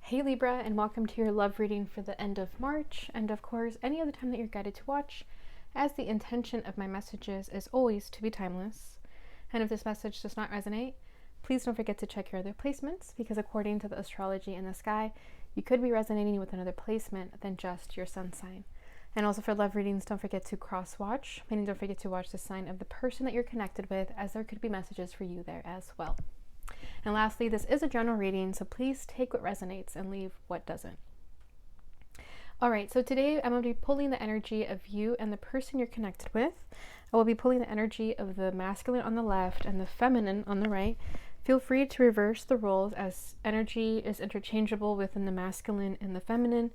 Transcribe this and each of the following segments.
Hey Libra, and welcome to your love reading for the end of March, and of course, any other time that you're guided to watch, as the intention of my messages is always to be timeless. And if this message does not resonate, please don't forget to check your other placements, because according to the astrology in the sky, you could be resonating with another placement than just your sun sign. And also for love readings, don't forget to cross-watch, meaning don't forget to watch the sign of the person that you're connected with, as there could be messages for you there as well. And lastly, this is a general reading, so please take what resonates and leave what doesn't. All right, so today I'm going to be pulling the energy of you and the person you're connected with. I will be pulling the energy of the masculine on the left and the feminine on the right. Feel free to reverse the roles, as energy is interchangeable within the masculine and the feminine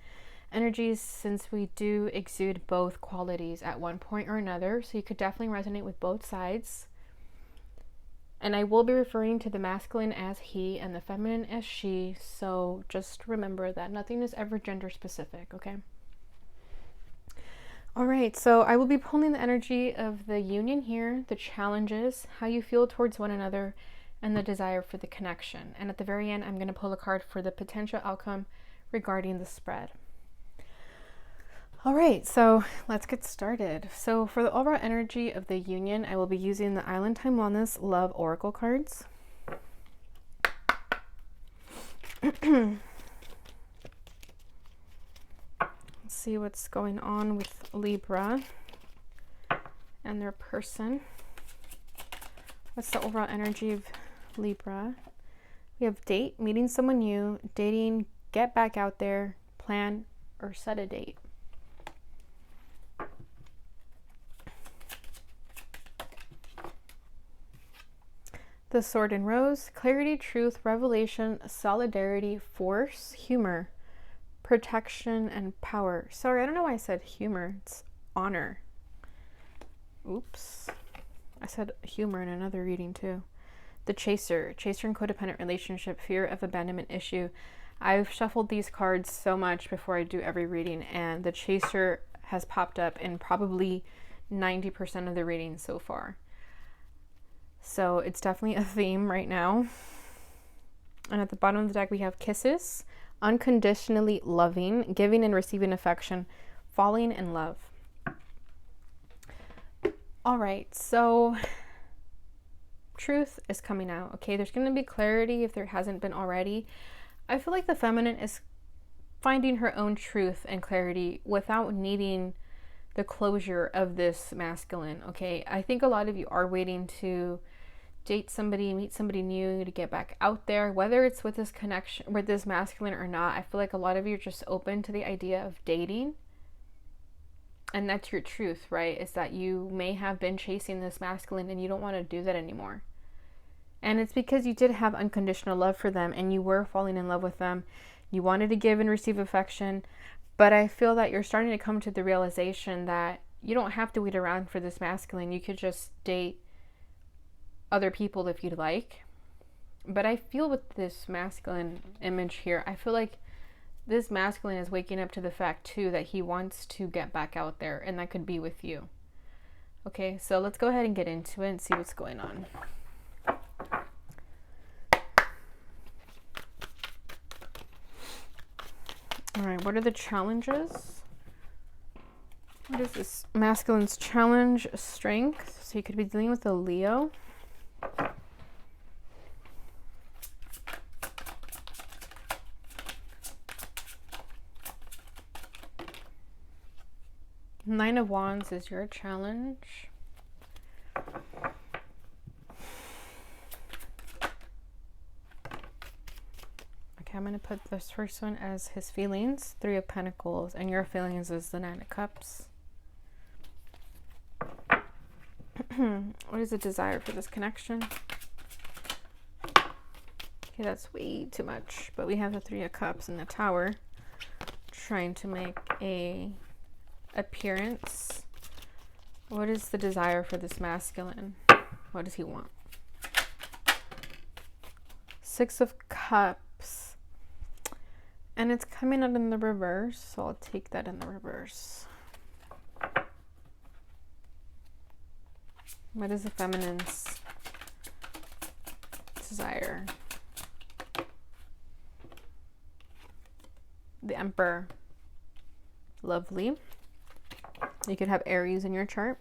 energies, since we do exude both qualities at one point or another. So you could definitely resonate with both sides. And I will be referring to the masculine as he and the feminine as she, so just remember that nothing is ever gender specific, okay? All right, so I will be pulling the energy of the union here, the challenges, how you feel towards one another, and the desire for the connection. And at the very end, I'm going to pull a card for the potential outcome regarding the spread. All right, so let's get started. So for the overall energy of the union, I will be using the Island Time Wellness Love Oracle cards. Let's see what's going on with Libra and their person. What's the overall energy of Libra? We have date, meeting someone new, dating, get back out there, plan, or set a date. The Sword and Rose, clarity, truth, revelation, solidarity, force, humor, protection, and power. Sorry, I don't know why I said humor. It's honor. Oops. I said humor in another reading too. The Chaser, chaser and codependent relationship, fear of abandonment issue. I've shuffled these cards so much before I do every reading, and the Chaser has popped up in probably 90% of the readings so far. So it's definitely a theme right now. And at the bottom of the deck, we have kisses, unconditionally loving, giving and receiving affection, falling in love. All right, so truth is coming out, okay? There's going to be clarity if there hasn't been already. I feel like the feminine is finding her own truth and clarity without needing the closure of this masculine, okay? I think a lot of you are waiting to date somebody, meet somebody new, to get back out there, whether it's with this connection, with this masculine or not. I feel like a lot of you are just open to the idea of dating. And that's your truth, right? Is that you may have been chasing this masculine and you don't want to do that anymore. And it's because you did have unconditional love for them and you were falling in love with them. You wanted to give and receive affection. But I feel that you're starting to come to the realization that you don't have to wait around for this masculine. You could just date other people if you'd like. But I feel with this masculine image here, I feel like this masculine is waking up to the fact too that he wants to get back out there, and that could be with you. Okay, so let's go ahead and get into it and see what's going on. All right, what are the challenges? What is this masculine's challenge? Strength. So you could be dealing with a Leo. Nine of Wands is your challenge. Okay, I'm going to put this first one as his feelings, Three of Pentacles, and your feelings is the Nine of Cups. What is the desire for this connection? Okay, that's way too much, but we have the Three of Cups and the Tower trying to make a appearance. What is the desire for this masculine? What does he want? Six of Cups, and it's coming out in the reverse, so I'll take that in the reverse. What is the feminine's desire? the Emperor. Lovely. You could have Aries in your chart.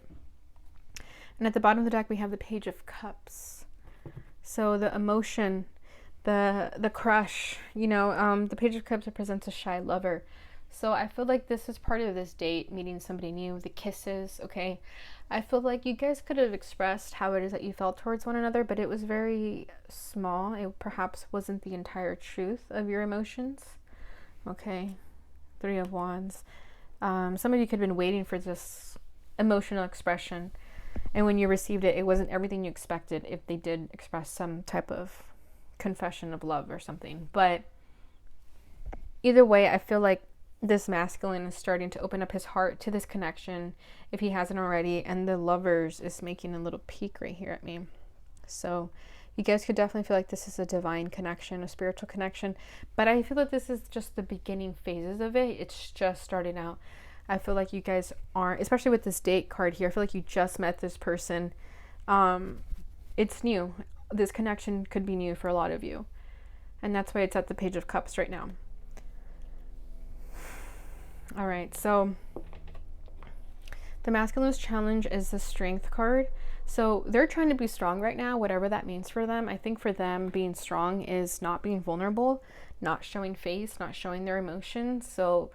And at the bottom of the deck, we have the Page of Cups. So the emotion, the crush, you know, the Page of Cups represents a shy lover. So I feel like this is part of this date, meeting somebody new, the kisses, okay? I feel like you guys could have expressed how it is that you felt towards one another, but it was very small. It perhaps wasn't the entire truth of your emotions, okay? Three of Wands. Some of you could have been waiting for this emotional expression, and when you received it, it wasn't everything you expected if they did express some type of confession of love or something. But either way, I feel like this masculine is starting to open up his heart to this connection if he hasn't already, and the Lovers is making a little peek right here at me. So you guys could definitely feel like this is a divine connection, a spiritual connection, but I feel that this is just the beginning phases of it. It's just starting out. I feel like you guys aren't, especially with this date card here, I feel like you just met this person. It's new. This connection could be new for a lot of you, and that's why it's at the Page of Cups right now. All right, so the masculine's challenge is the Strength card. So they're trying to be strong right now, whatever that means for them. I think for them, being strong is not being vulnerable, not showing face, not showing their emotions. So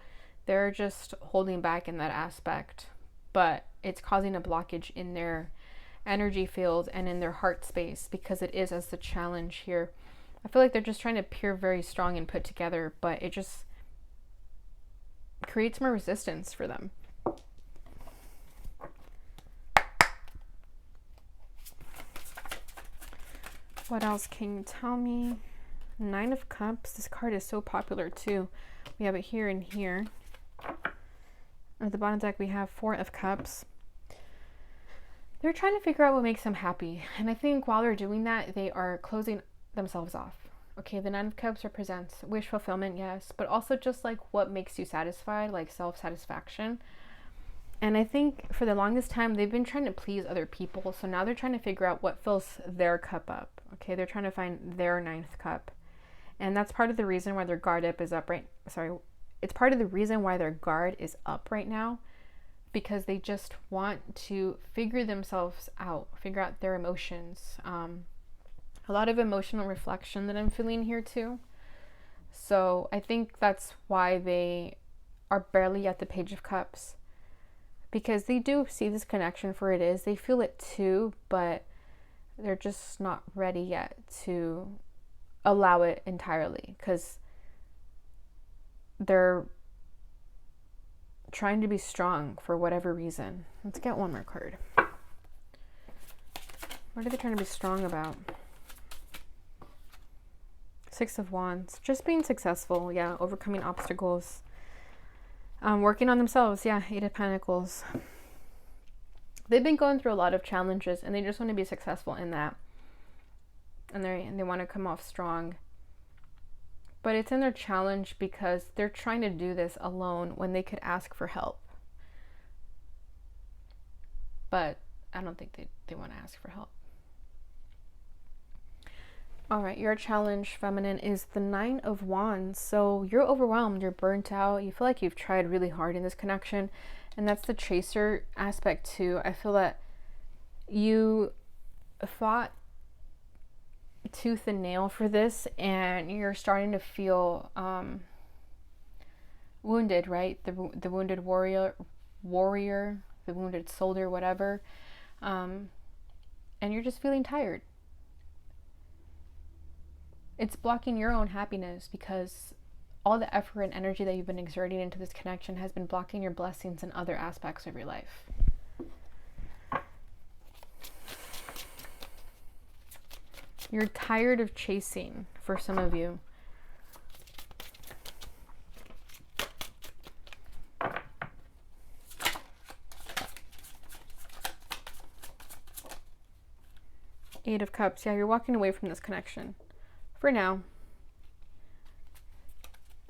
they're just holding back in that aspect, but it's causing a blockage in their energy field and in their heart space, because it is as the challenge here. I feel like they're just trying to appear very strong and put together, but it just creates more resistance for them. What else can you tell me? Nine of Cups. This card is so popular too. We have it here and here. At the bottom deck, we have Four of Cups. They're trying to figure out what makes them happy. And I think while they're doing that, they are closing themselves off. Okay, the Nine of Cups represents wish fulfillment, yes, but also just like what makes you satisfied, like self-satisfaction. And I think for the longest time, they've been trying to please other people. So now they're trying to figure out what fills their cup up. Okay, they're trying to find their ninth cup. And that's part of the reason why their guard up is up right. Sorry, it's part of the reason why their guard is up right now, because they just want to figure themselves out, figure out their emotions. A lot of emotional reflection that I'm feeling here too. So I think that's why they are barely at the Page of Cups, because they do see this connection for it is. They feel it too, but they're just not ready yet to allow it entirely, because they're trying to be strong for whatever reason. Let's get one more card. What are they trying to be strong about? Six of Wands. Just being successful, yeah. Overcoming obstacles. Working on themselves, yeah. Eight of Pentacles. They've been going through a lot of challenges, and they just want to be successful in that. And they want to come off strong. But it's in their challenge because they're trying to do this alone when they could ask for help. But I don't think they want to ask for help. All right, your challenge, feminine, is the Nine of Wands. So you're overwhelmed, you're burnt out, you feel like you've tried really hard in this connection, and that's the chaser aspect too. I feel that you fought tooth and nail for this, and you're starting to feel wounded, right? The wounded warrior, the wounded soldier, whatever, and you're just feeling tired. It's blocking your own happiness, because all the effort and energy that you've been exerting into this connection has been blocking your blessings in other aspects of your life. You're tired of chasing, for some of you. Eight of Cups. Yeah, you're walking away from this connection. For now.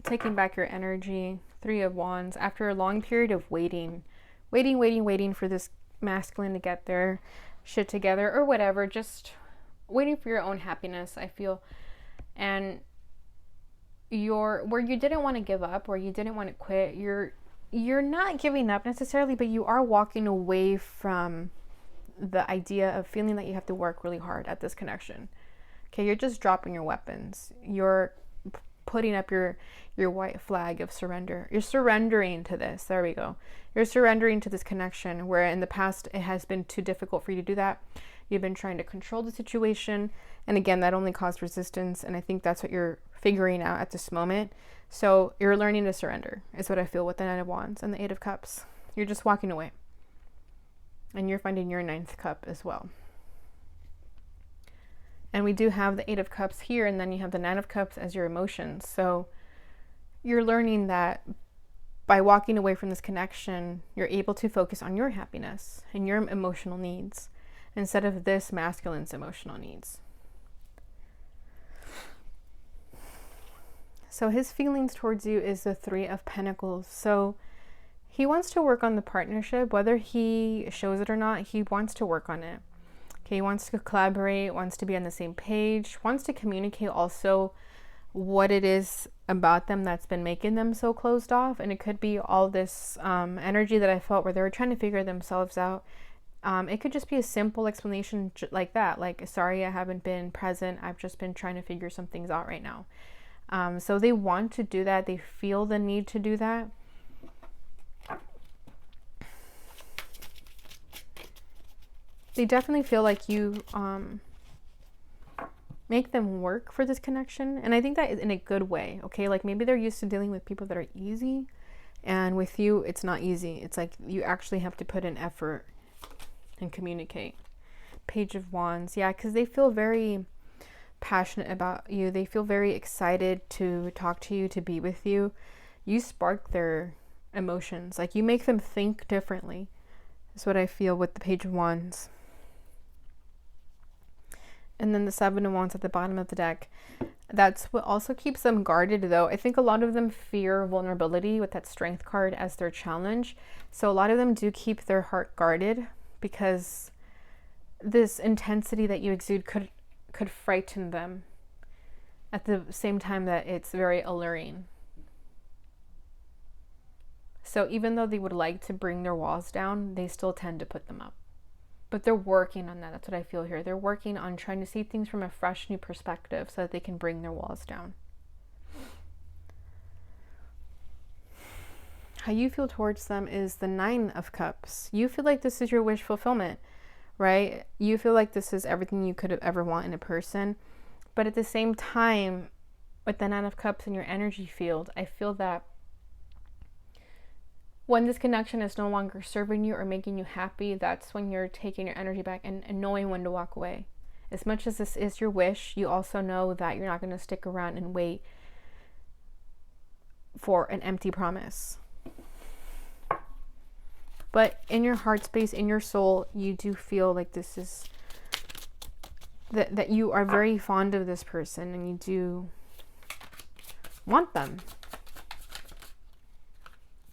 Taking back your energy. Three of Wands. After a long period of waiting for this masculine to get their shit together or whatever, just waiting for your own happiness, I feel. And where you didn't want to give up, where you didn't want to quit, you're not giving up necessarily, but you are walking away from the idea of feeling that you have to work really hard at this connection. Okay, you're just dropping your weapons. You're putting up your white flag of surrender. You're surrendering to this. There we go. You're surrendering to this connection where in the past it has been too difficult for you to do that. You've been trying to control the situation. And again, that only caused resistance. And I think that's what you're figuring out at this moment. So you're learning to surrender is what I feel with the Nine of Wands and the Eight of Cups. You're just walking away. And you're finding your ninth cup as well. And we do have the Eight of Cups here, and then you have the Nine of Cups as your emotions. So you're learning that by walking away from this connection, you're able to focus on your happiness and your emotional needs instead of this masculine's emotional needs. So his feelings towards you is the Three of Pentacles. So he wants to work on the partnership, whether he shows it or not, he wants to work on it. Okay, he wants to collaborate, wants to be on the same page, wants to communicate also what it is about them that's been making them so closed off. And it could be all this energy that I felt where they were trying to figure themselves out. It could just be a simple explanation like that, like, sorry, I haven't been present. I've just been trying to figure some things out right now. So they want to do that. They feel the need to do that. They definitely feel like you make them work for this connection. And I think that is in a good way, okay? Like maybe they're used to dealing with people that are easy. And with you, it's not easy. It's like you actually have to put in effort and communicate. Page of Wands. Yeah, because they feel very passionate about you. They feel very excited to talk to you, to be with you. You spark their emotions. Like you make them think differently. That's what I feel with the Page of Wands. And then the Seven of Wands at the bottom of the deck. That's what also keeps them guarded, though. I think a lot of them fear vulnerability with that Strength card as their challenge. So a lot of them do keep their heart guarded because this intensity that you exude could frighten them at the same time that it's very alluring. So even though they would like to bring their walls down, they still tend to put them up. But they're working on that. That's what I feel here. They're working on trying to see things from a fresh new perspective so that they can bring their walls down. How you feel towards them is the Nine of Cups. You feel like this is your wish fulfillment, right? You feel like this is everything you could have ever want in a person. But at the same time, with the Nine of Cups in your energy field, I feel that when this connection is no longer serving you or making you happy, that's when you're taking your energy back and knowing when to walk away. As much as this is your wish, you also know that you're not going to stick around and wait for an empty promise. But in your heart space, in your soul, you do feel like this is, that you are very fond of this person and you do want them.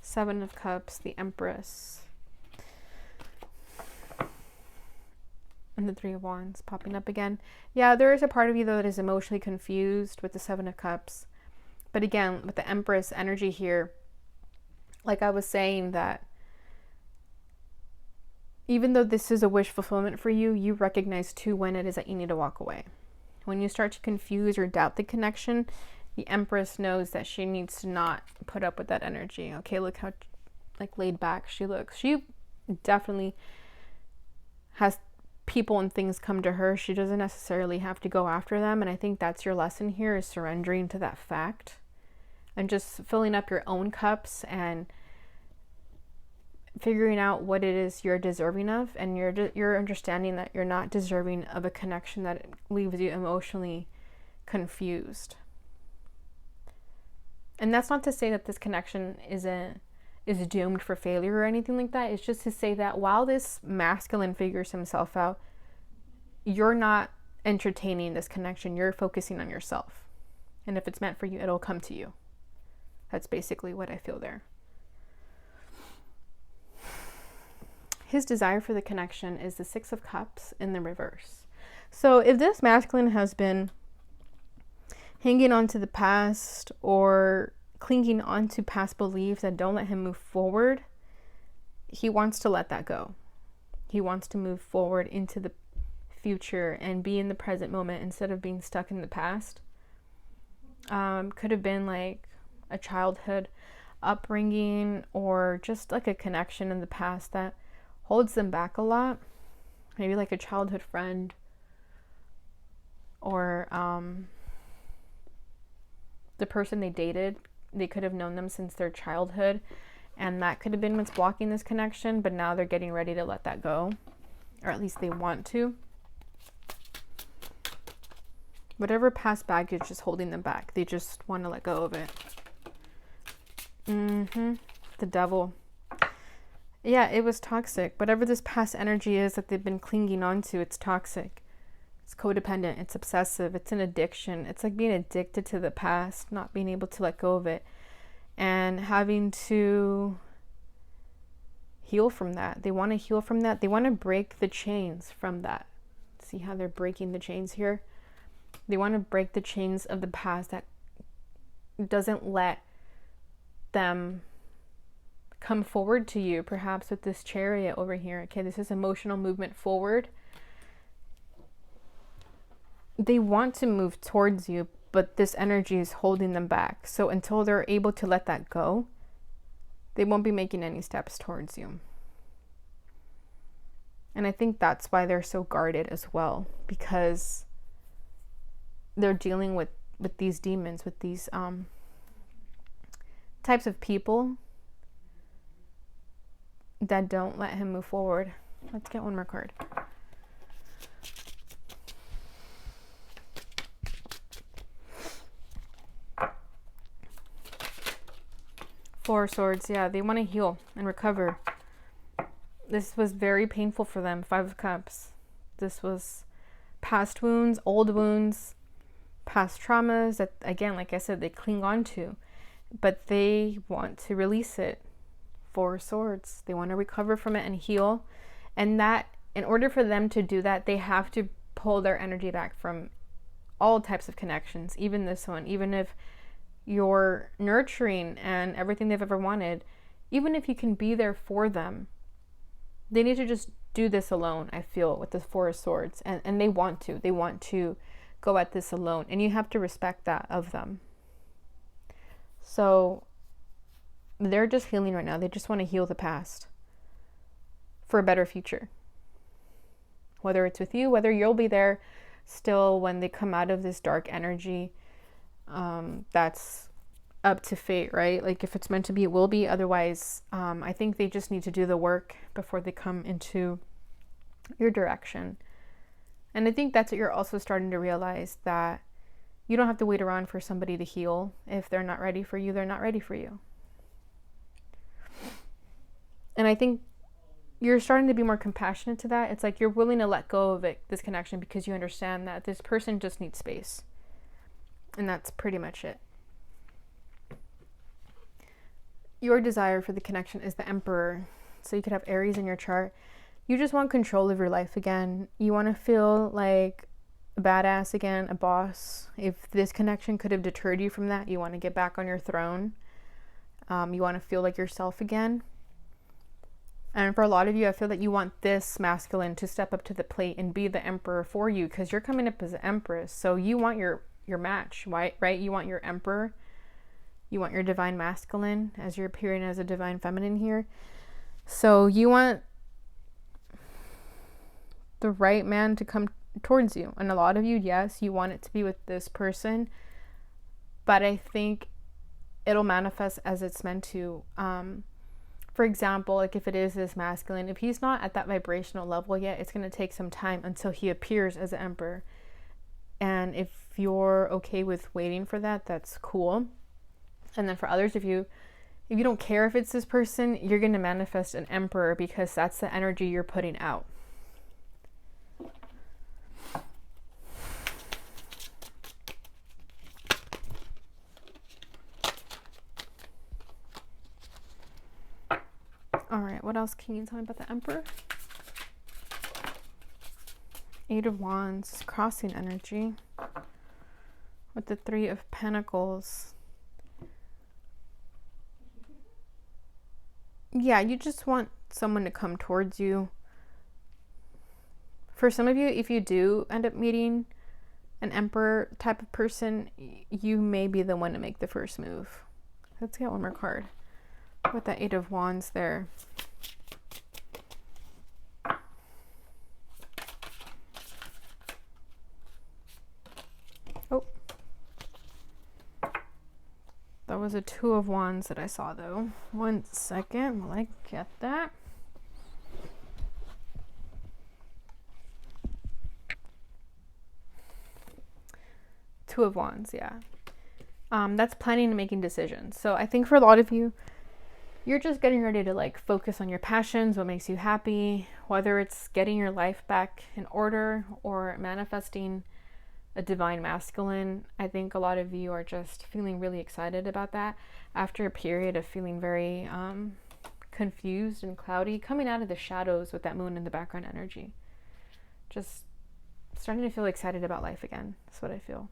Seven of Cups, the Empress, and the Three of Wands popping up again. Yeah, there is a part of you, though, that is emotionally confused with the Seven of Cups. But again, with the Empress energy here, like I was saying, that even though this is a wish fulfillment for you, you recognize too when it is that you need to walk away. When you start to confuse or doubt the connection, the Empress knows that she needs to not put up with that energy. Okay, look how like laid back she looks. She definitely has people and things come to her. She doesn't necessarily have to go after them. And I think that's your lesson here, is surrendering to that fact and just filling up your own cups and figuring out what it is you're deserving of, and you're understanding that you're not deserving of a connection that leaves you emotionally confused. And that's not to say that this connection is doomed for failure or anything like that. It's just to say that while this masculine figures himself out, you're not entertaining this connection. You're focusing on yourself. And if it's meant for you, it'll come to you. That's basically what I feel there. His desire for the connection is the Six of Cups in the reverse. So if this masculine has been hanging on to the past or clinging on to past beliefs that don't let him move forward, he wants to let that go. He wants to move forward into the future and be in the present moment instead of being stuck in the past. Could have been like a childhood upbringing or just like a connection in the past that holds them back a lot. Maybe like a childhood friend or the person they dated. They could have known them since their childhood, and that could have been what's blocking this connection, but now they're getting ready to let that go, or at least they want to. Whatever past baggage is holding them back, they just want to let go of it. The devil. Yeah, it was toxic. Whatever this past energy is that they've been clinging on to, it's toxic. It's codependent. It's obsessive. It's an addiction. It's like being addicted to the past, not being able to let go of it, and having to heal from that. They want to heal from that. They want to break the chains from that. See how they're breaking the chains here? They want to break the chains of the past that doesn't let them come forward to you, perhaps with this Chariot over here. Okay, this is emotional movement forward. They want to move towards you, but this energy is holding them back. So until they're able to let that go, they won't be making any steps towards you. And I think that's why they're so guarded as well, because they're dealing with these demons, with these types of people that don't let him move forward. Let's get one more card. Four of Swords. Yeah, they want to heal and recover. This was very painful for them. Five of Cups. This was past wounds, old wounds, past traumas that, again, like I said, they cling on to, but they want to release it. Four of Swords. They want to recover from it and heal. And that, in order for them to do that, they have to pull their energy back from all types of connections, even this one. Even if you're nurturing and everything they've ever wanted, even if you can be there for them, they need to just do this alone, I feel, with the Four of Swords. And they want to go at this alone, and you have to respect that of them. So they're just healing right now. They just want to heal the past for a better future. Whether it's with you, whether you'll be there still when they come out of this dark energy, that's up to fate, right? Like if it's meant to be, it will be. Otherwise, I think they just need to do the work before they come into your direction. And I think that's what you're also starting to realize, that you don't have to wait around for somebody to heal. If they're not ready for you, they're not ready for you. And I think you're starting to be more compassionate to that. It's like you're willing to let go of it, this connection, because you understand that this person just needs space. And that's pretty much it. Your desire for the connection is the Emperor. So you could have Aries in your chart. You just want control of your life again. You want to feel like a badass again, a boss. If this connection could have deterred you from that, you want to get back on your throne. You want to feel like yourself again. And for a lot of you, I feel that you want this masculine to step up to the plate and be the Emperor for you, because you're coming up as an Empress. So you want your match, right? You want your Emperor. You want your divine masculine, as you're appearing as a divine feminine here. So you want the right man to come towards you. And a lot of you, yes, you want it to be with this person, but I think it'll manifest as it's meant to. For example, like if it is this masculine, if he's not at that vibrational level yet, it's going to take some time until he appears as an Emperor. And if you're okay with waiting for that, that's cool. And then for others, if you don't care if it's this person, you're going to manifest an Emperor, because that's the energy you're putting out. All right, what else can you tell me about the Emperor? Eight of Wands, crossing energy. with the Three of Pentacles. Yeah, you just want someone to come towards you. For some of you, if you do end up meeting an Emperor type of person, you may be the one to make the first move. Let's get one more card. With that Eight of Wands there. Oh. That was a Two of Wands that I saw though. One second while I get that. Two of Wands, yeah. That's planning and making decisions. So I think for a lot of you, you're just getting ready to like focus on your passions, what makes you happy, whether it's getting your life back in order or manifesting a divine masculine. I think a lot of you are just feeling really excited about that after a period of feeling very confused and cloudy, coming out of the shadows with that moon in the background energy. Just starting to feel excited about life again. That's what I feel.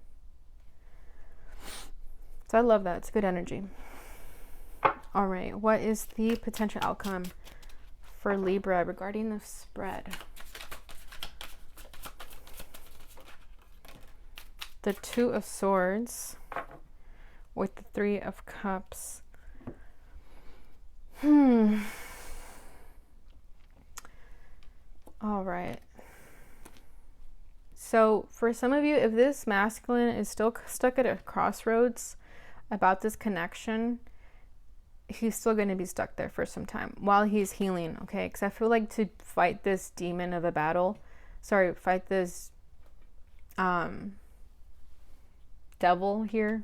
So I love that. It's good energy. All right. What is the potential outcome for Libra regarding the spread? The Two of Swords with the Three of Cups. All right. So for some of you, if this masculine is still stuck at a crossroads about this connection, he's still going to be stuck there for some time while he's healing, okay? Because I feel like to fight this demon of a battle, fight this devil here,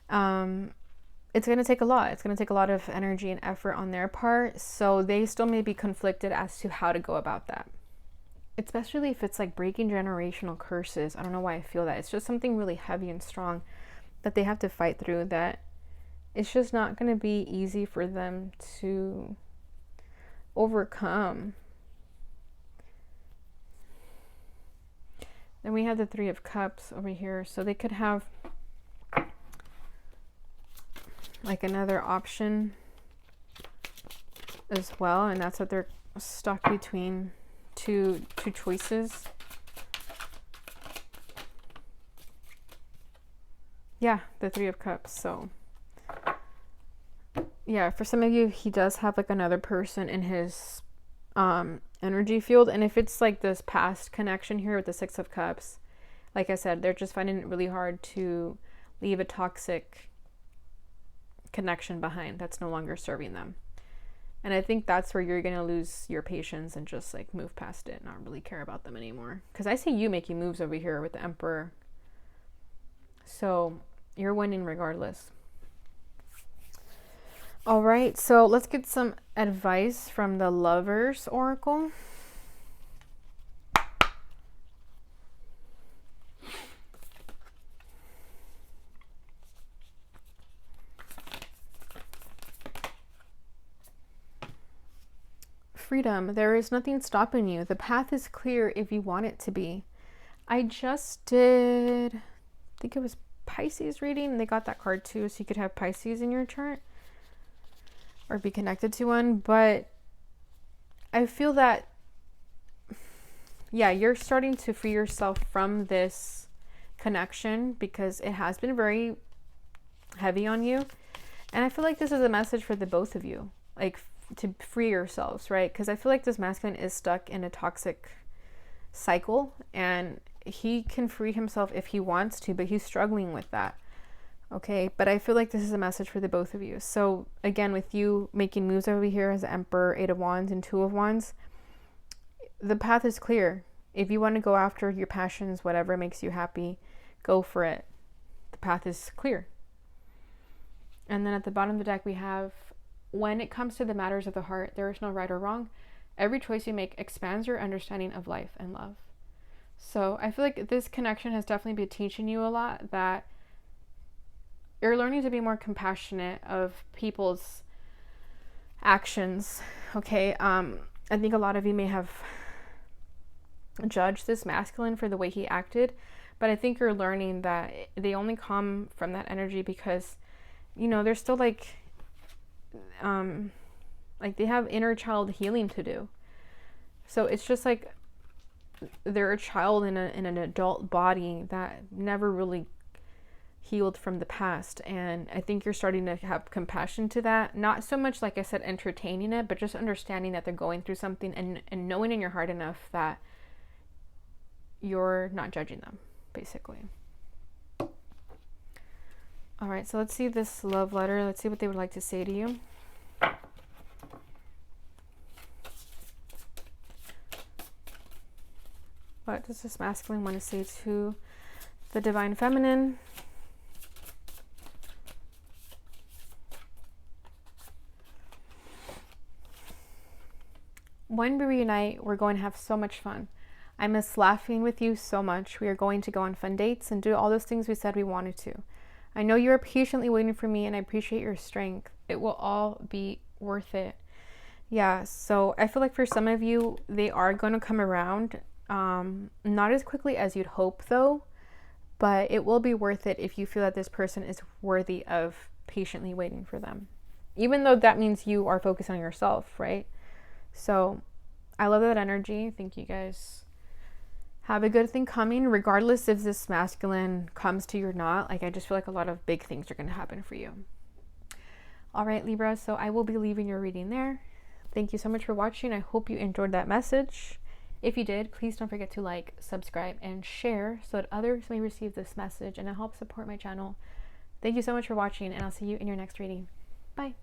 it's going to take a lot. It's going to take a lot of energy and effort on their part. So they still may be conflicted as to how to go about that. Especially if it's like breaking generational curses. I don't know why I feel that. It's just something really heavy and strong that they have to fight through, that it's just not going to be easy for them to overcome. Then we have the Three of Cups over here. So they could have like another option as well. And that's what they're stuck between. Two choices. Yeah, the Three of Cups. So yeah, for some of you, he does have like another person in his energy field. And if it's like this past connection here with the Six of Cups, like I said, they're just finding it really hard to leave a toxic connection behind that's no longer serving them. And I think that's where you're going to lose your patience and just like move past it, not really care about them anymore. Because I see you making moves over here with the Emperor. So you're winning regardless. All right, so let's get some advice from the Lovers Oracle. Freedom. There is nothing stopping you. The path is clear if you want it to be. I just did, I think it was Pisces reading, and they got that card too, so you could have Pisces in your chart or be connected to one. But I feel that, yeah, you're starting to free yourself from this connection because it has been very heavy on you. And I feel like this is a message for the both of you, like to free yourselves, right? Because I feel like this masculine is stuck in a toxic cycle and he can free himself if he wants to, but he's struggling with that. Okay, but I feel like this is a message for the both of you. So again, with you making moves over here as the Emperor, Eight of Wands and Two of Wands, the path is clear. If you want to go after your passions, whatever makes you happy, go for it. The path is clear. And then at the bottom of the deck we have, when it comes to the matters of the heart, there is no right or wrong. Every choice you make expands your understanding of life and love. So I feel like this connection has definitely been teaching you a lot, that you're learning to be more compassionate of people's actions. Okay. I think a lot of you may have judged this masculine for the way he acted, But I think you're learning that they only come from that energy because, you know, they're still like they have inner child healing to do. So it's just like they're a child in an adult body that never really healed from the past. And I think you're starting to have compassion to that. Not so much, like I said, entertaining it, but just understanding that they're going through something, and knowing in your heart enough that you're not judging them, basically. All right, so let's see this love letter. Let's see what they would like to say to you. What does this masculine want to say to the divine feminine? When we reunite, we're going to have so much fun. I miss laughing with you so much. We are going to go on fun dates and do all those things we said we wanted to. I know you are patiently waiting for me, and I appreciate your strength. It will all be worth it. Yeah, so I feel like for some of you, they are going to come around. Not as quickly as you'd hope, though, but it will be worth it if you feel that this person is worthy of patiently waiting for them. Even though that means you are focused on yourself, right? So I love that energy. I think you guys have a good thing coming, regardless if this masculine comes to you or not. Like, I just feel like a lot of big things are going to happen for you. All right, Libra, so I will be leaving your reading there. Thank you so much for watching. I hope you enjoyed that message. If you did, please don't forget to like, subscribe, and share so that others may receive this message and it helps support my channel. Thank you so much for watching, and I'll see you in your next reading. Bye.